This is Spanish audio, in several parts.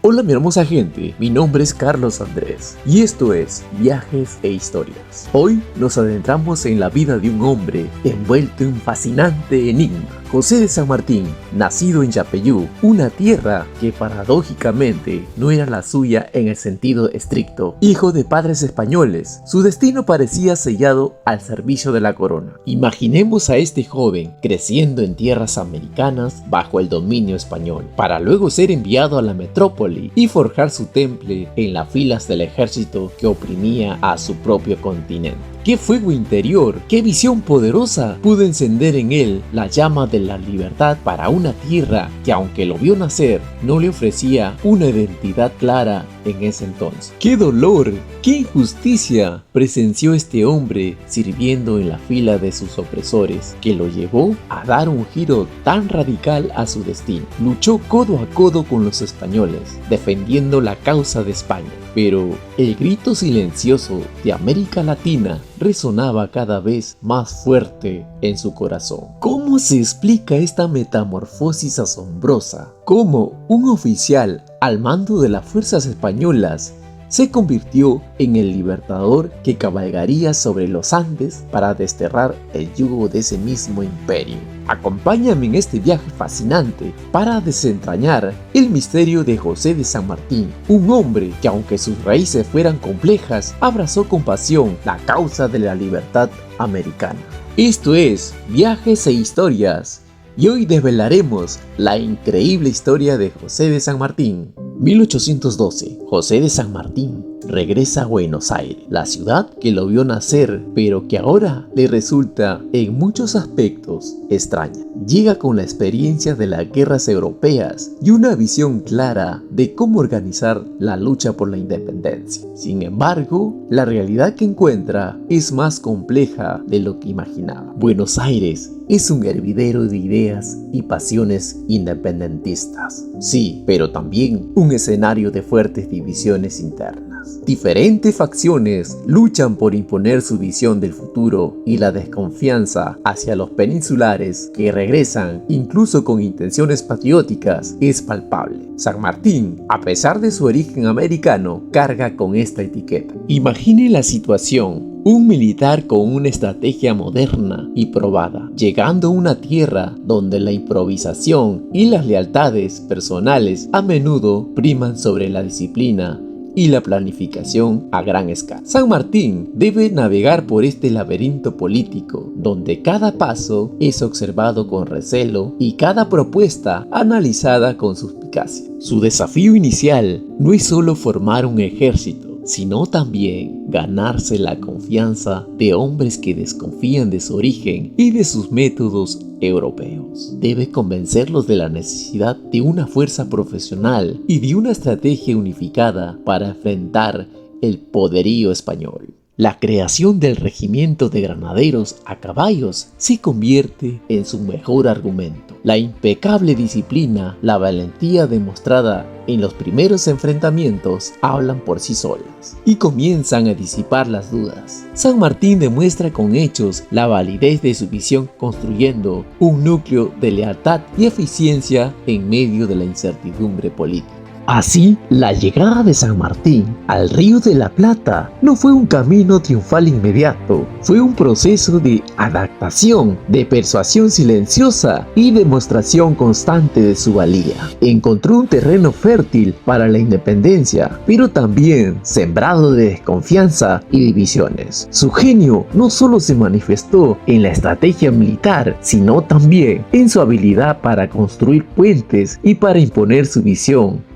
Hola mi hermosa gente, mi nombre es Carlos Andrés y esto es Viajes e Historias. Hoy nos adentramos en la vida de un hombre envuelto en un fascinante enigma. José de San Martín, nacido en Yapeyú, una tierra que paradójicamente no era la suya en el sentido estricto. Hijo de padres españoles, su destino parecía sellado al servicio de la corona. Imaginemos a este joven creciendo en tierras americanas bajo el dominio español, para luego ser enviado a la metrópoli y forjar su temple en las filas del ejército que oprimía a su propio continente. ¡Qué fuego interior! ¡Qué visión poderosa! Pudo encender en él la llama de la libertad para una tierra que, aunque lo vio nacer, no le ofrecía una identidad clara en ese entonces. ¡Qué dolor! ¡Qué injusticia! Presenció este hombre sirviendo en la fila de sus opresores, que lo llevó a dar un giro tan radical a su destino. Luchó codo a codo con los españoles, defendiendo la causa de España. Pero el grito silencioso de América Latina resonaba cada vez más fuerte en su corazón. ¿Cómo se explica esta metamorfosis asombrosa? ¿Cómo un oficial al mando de las fuerzas españolas se convirtió en el libertador que cabalgaría sobre los Andes para desterrar el yugo de ese mismo imperio? Acompáñame en este viaje fascinante para desentrañar el misterio de José de San Martín, un hombre que, aunque sus raíces fueran complejas, abrazó con pasión la causa de la libertad americana. Esto es Viajes e Historias, y hoy desvelaremos la increíble historia de José de San Martín. 1812, José de San Martín regresa a Buenos Aires, la ciudad que lo vio nacer, pero que ahora le resulta en muchos aspectos extraña. Llega con la experiencia de las guerras europeas y una visión clara de cómo organizar la lucha por la independencia. Sin embargo, la realidad que encuentra es más compleja de lo que imaginaba. Buenos Aires es un hervidero de ideas y pasiones independentistas. Sí, pero también un escenario de fuertes divisiones internas. Diferentes facciones luchan por imponer su visión del futuro y la desconfianza hacia los peninsulares que regresan incluso con intenciones patrióticas es palpable. San Martín, a pesar de su origen americano, carga con esta etiqueta. Imagine la situación. Un militar con una estrategia moderna y probada, llegando a una tierra donde la improvisación y las lealtades personales a menudo priman sobre la disciplina y la planificación a gran escala. San Martín debe navegar por este laberinto político, donde cada paso es observado con recelo y cada propuesta analizada con suspicacia. Su desafío inicial no es solo formar un ejército, sino también ganarse la confianza de hombres que desconfían de su origen y de sus métodos europeos. Debe convencerlos de la necesidad de una fuerza profesional y de una estrategia unificada para enfrentar el poderío español. La creación del regimiento de granaderos a caballos se convierte en su mejor argumento. La impecable disciplina, la valentía demostrada en los primeros enfrentamientos hablan por sí solas y comienzan a disipar las dudas. San Martín demuestra con hechos la validez de su visión, construyendo un núcleo de lealtad y eficiencia en medio de la incertidumbre política. Así, la llegada de San Martín al Río de la Plata no fue un camino triunfal inmediato, fue un proceso de adaptación, de persuasión silenciosa y demostración constante de su valía. Encontró un terreno fértil para la independencia, pero también sembrado de desconfianza y divisiones. Su genio no solo se manifestó en la estrategia militar, sino también en su habilidad para construir puentes y para imponer su visión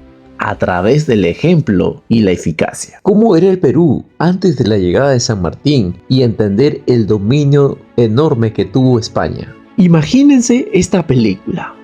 a través del ejemplo y la eficacia. ¿Cómo era el Perú antes de la llegada de San Martín y entender el dominio enorme que tuvo España? Imagínense esta película.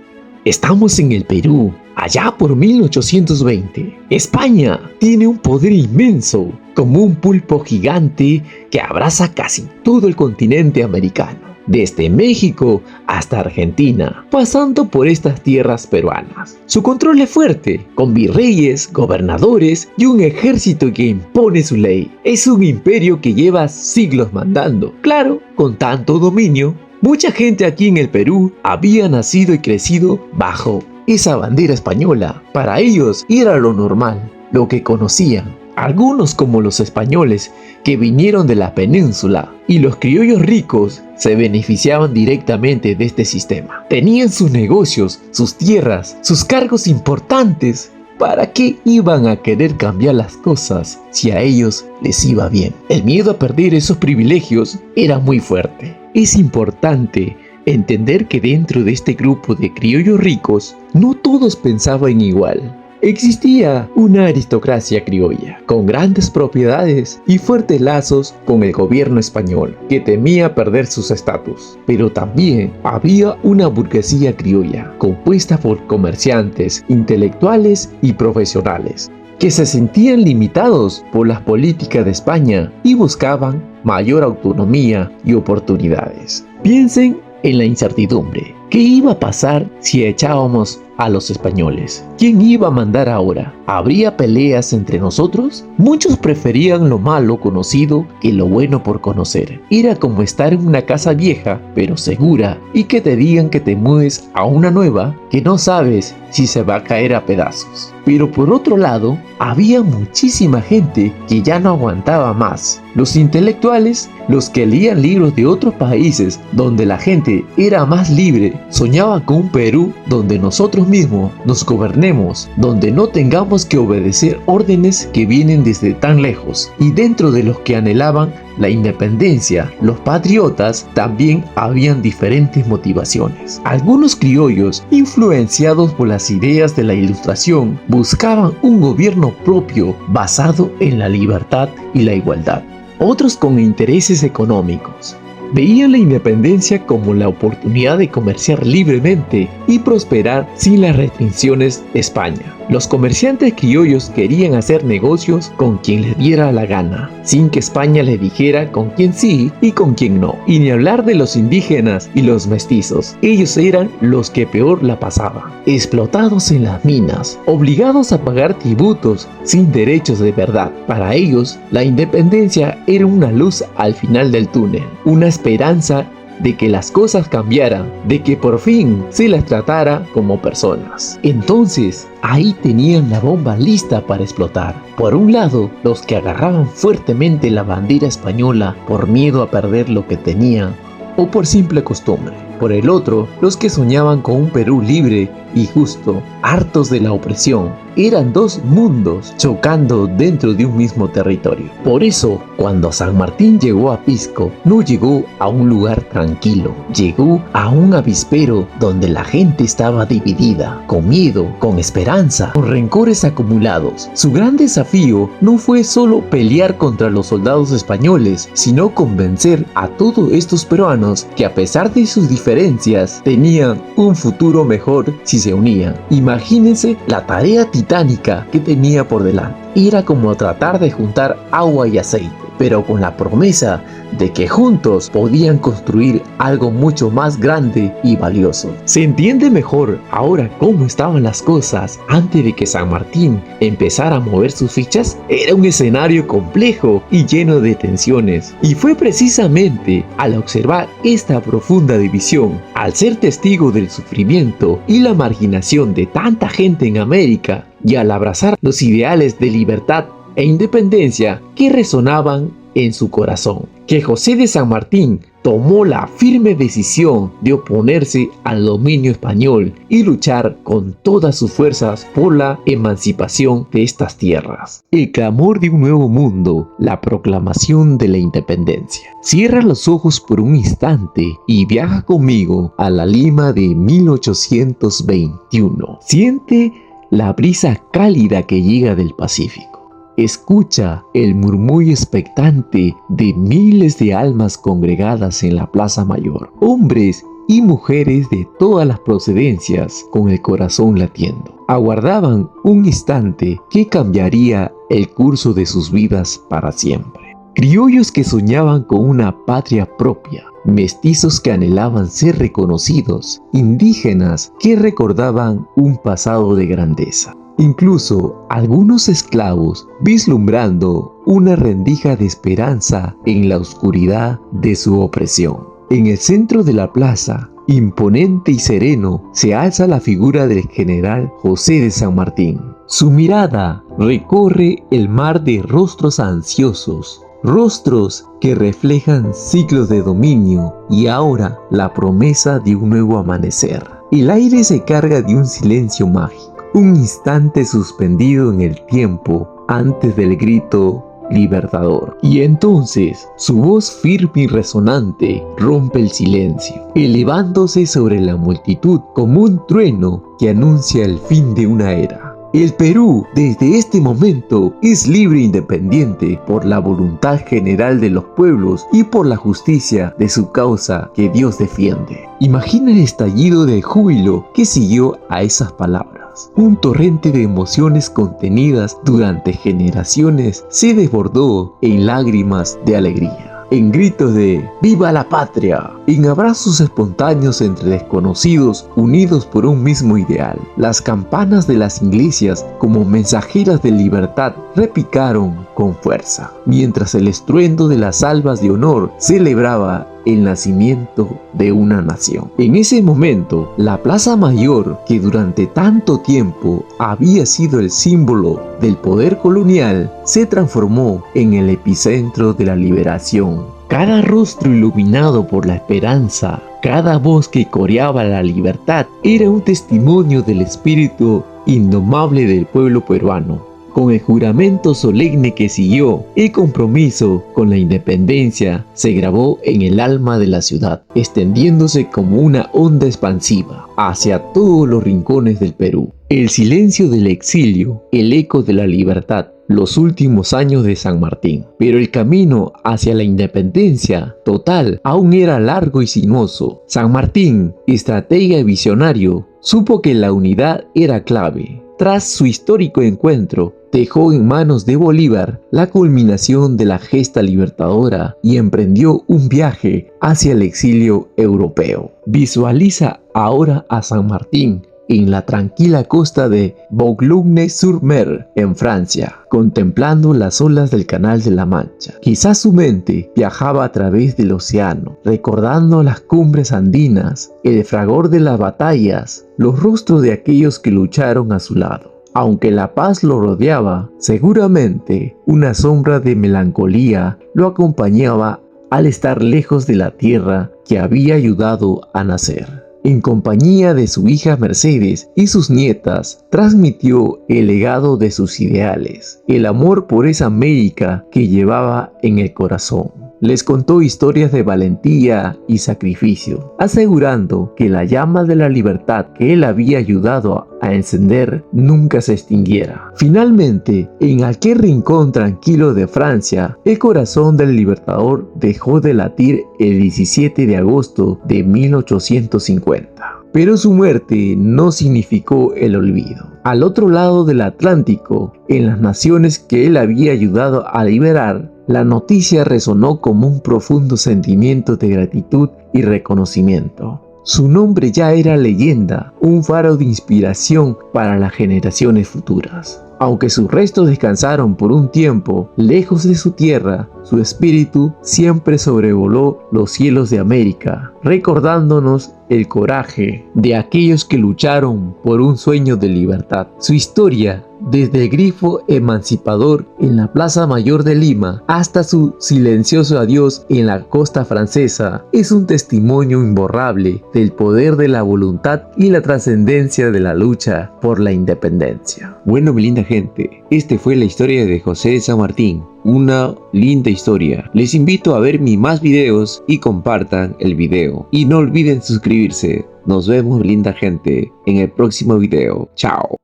Estamos en el Perú, allá por 1820. España tiene un poder inmenso, como un pulpo gigante que abraza casi todo el continente americano, desde México hasta Argentina, pasando por estas tierras peruanas. Su control es fuerte, con virreyes, gobernadores y un ejército que impone su ley. Es un imperio que lleva siglos mandando. Claro, con tanto dominio, mucha gente aquí en el Perú había nacido y crecido bajo esa bandera española para ellos era lo normal, lo que conocían. Algunos, como los españoles que vinieron de la península, y los criollos ricos, se beneficiaban directamente de este sistema. Tenían sus negocios, sus tierras, sus cargos importantes. ¿Para qué iban a querer cambiar las cosas si a ellos les iba bien? El miedo a perder esos privilegios era muy fuerte. Es importante entender que dentro de este grupo de criollos ricos, no todos pensaban igual. Existía una aristocracia criolla, con grandes propiedades y fuertes lazos con el gobierno español, que temía perder sus estatus. Pero también había una burguesía criolla, compuesta por comerciantes, intelectuales y profesionales, que se sentían limitados por las políticas de España y buscaban mayor autonomía y oportunidades. Piensen en la incertidumbre. ¿Qué iba a pasar si echábamos a los españoles? ¿Quién iba a mandar ahora? ¿Habría peleas entre nosotros? Muchos preferían lo malo conocido que lo bueno por conocer. Era como estar en una casa vieja, pero segura, y que te digan que te mudes a una nueva que no sabes si se va a caer a pedazos. Pero por otro lado, había muchísima gente que ya no aguantaba más. Los intelectuales, los que leían libros de otros países donde la gente era más libre, soñaban con un Perú donde nosotros mismos nos gobernemos, donde no tengamos que obedecer órdenes que vienen desde tan lejos. Y dentro de los que anhelaban la independencia, los patriotas, también habían diferentes motivaciones. Algunos criollos, influenciados por las ideas de la Ilustración, buscaban un gobierno propio basado en la libertad y la igualdad. Otros, con intereses económicos, veían la independencia como la oportunidad de comerciar libremente y prosperar sin las restricciones de España. Los comerciantes criollos querían hacer negocios con quien les diera la gana, sin que España les dijera con quién sí y con quién no. Y ni hablar de los indígenas y los mestizos. Ellos eran los que peor la pasaban, explotados en las minas, obligados a pagar tributos sin derechos de verdad. Para ellos, la independencia era una luz al final del túnel, una esperanza de que las cosas cambiaran, de que por fin se las tratara como personas. Entonces, ahí tenían la bomba lista para explotar. Por un lado, los que agarraban fuertemente la bandera española por miedo a perder lo que tenían o por simple costumbre. Por el otro, los que soñaban con un Perú libre y justo, hartos de la opresión. Eran dos mundos chocando dentro de un mismo territorio. Por eso, cuando San Martín llegó a Pisco, no llegó a un lugar tranquilo, llegó a un avispero donde la gente estaba dividida, con miedo, con esperanza, con rencores acumulados. Su gran desafío no fue solo pelear contra los soldados españoles, sino convencer a todos estos peruanos que, a pesar de sus diferencias, tenían un futuro mejor si se unían. Imagínense la tarea titánica que tenía por delante. Era como tratar de juntar agua y aceite, pero con la promesa de que juntos podían construir algo mucho más grande y valioso. ¿Se entiende mejor ahora cómo estaban las cosas antes de que San Martín empezara a mover sus fichas? Era un escenario complejo y lleno de tensiones, y fue precisamente al observar esta profunda división, al ser testigo del sufrimiento y la marginación de tanta gente en América, y al abrazar los ideales de libertad e independencia que resonaban en su corazón, que José de San Martín tomó la firme decisión de oponerse al dominio español y luchar con todas sus fuerzas por la emancipación de estas tierras. El clamor de un nuevo mundo, la proclamación de la independencia. Cierra los ojos por un instante y viaja conmigo a la Lima de 1821. Siente la brisa cálida que llega del Pacífico. Escucha el murmullo expectante de miles de almas congregadas en la Plaza Mayor. Hombres y mujeres de todas las procedencias con el corazón latiendo. Aguardaban un instante que cambiaría el curso de sus vidas para siempre. Criollos que soñaban con una patria propia. Mestizos que anhelaban ser reconocidos, indígenas que recordaban un pasado de grandeza. Incluso algunos esclavos vislumbrando una rendija de esperanza en la oscuridad de su opresión. En el centro de la plaza, imponente y sereno, se alza la figura del general José de San Martín. Su mirada recorre el mar de rostros ansiosos, rostros que reflejan siglos de dominio y ahora la promesa de un nuevo amanecer. El aire se carga de un silencio mágico, un instante suspendido en el tiempo antes del grito libertador. Y entonces su voz firme y resonante rompe el silencio, elevándose sobre la multitud como un trueno que anuncia el fin de una era. El Perú, desde este momento, es libre e independiente por la voluntad general de los pueblos y por la justicia de su causa que Dios defiende. Imagina el estallido de júbilo que siguió a esas palabras. Un torrente de emociones contenidas durante generaciones se desbordó en lágrimas de alegría, en gritos de ¡Viva la patria!, en abrazos espontáneos entre desconocidos unidos por un mismo ideal. Las campanas de las iglesias, como mensajeras de libertad, repicaron con fuerza, mientras el estruendo de las salvas de honor celebraba el nacimiento de una nación. En ese momento, la Plaza Mayor, que durante tanto tiempo había sido el símbolo del poder colonial, se transformó en el epicentro de la liberación. Cada rostro iluminado por la esperanza, cada voz que coreaba la libertad, era un testimonio del espíritu indomable del pueblo peruano. Con el juramento solemne que siguió, el compromiso con la independencia se grabó en el alma de la ciudad, extendiéndose como una onda expansiva hacia todos los rincones del Perú. El silencio del exilio, el eco de la libertad, los últimos años de San Martín. Pero el camino hacia la independencia total aún era largo y sinuoso. San Martín, estratega y visionario, supo que la unidad era clave. Tras su histórico encuentro, dejó en manos de Bolívar la culminación de la gesta libertadora y emprendió un viaje hacia el exilio europeo. Visualiza ahora a San Martín en la tranquila costa de Boulogne-sur-Mer, en Francia, contemplando las olas del Canal de la Mancha. Quizás su mente viajaba a través del océano, recordando las cumbres andinas, el fragor de las batallas, los rostros de aquellos que lucharon a su lado. Aunque la paz lo rodeaba, seguramente una sombra de melancolía lo acompañaba al estar lejos de la tierra que había ayudado a nacer. En compañía de su hija Mercedes y sus nietas, transmitió el legado de sus ideales, el amor por esa América que llevaba en el corazón. Les contó historias de valentía y sacrificio, asegurando que la llama de la libertad que él había ayudado a encender nunca se extinguiera. Finalmente, en aquel rincón tranquilo de Francia, el corazón del libertador dejó de latir el 17 de agosto de 1850. Pero su muerte no significó el olvido. Al otro lado del Atlántico, en las naciones que él había ayudado a liberar, la noticia resonó como un profundo sentimiento de gratitud y reconocimiento. Su nombre ya era leyenda, un faro de inspiración para las generaciones futuras. Aunque sus restos descansaron por un tiempo lejos de su tierra, su espíritu siempre sobrevoló los cielos de América, recordándonos el coraje de aquellos que lucharon por un sueño de libertad. Su historia, desde el grifo emancipador en la Plaza Mayor de Lima hasta su silencioso adiós en la costa francesa, es un testimonio imborrable del poder de la voluntad y la trascendencia de la lucha por la independencia. Bueno, mi linda gente, esta fue la historia de José de San Martín. Una linda historia. Les invito a ver mis más videos y compartan el video. Y no olviden suscribirse. Nos vemos, linda gente, en el próximo video. Chao.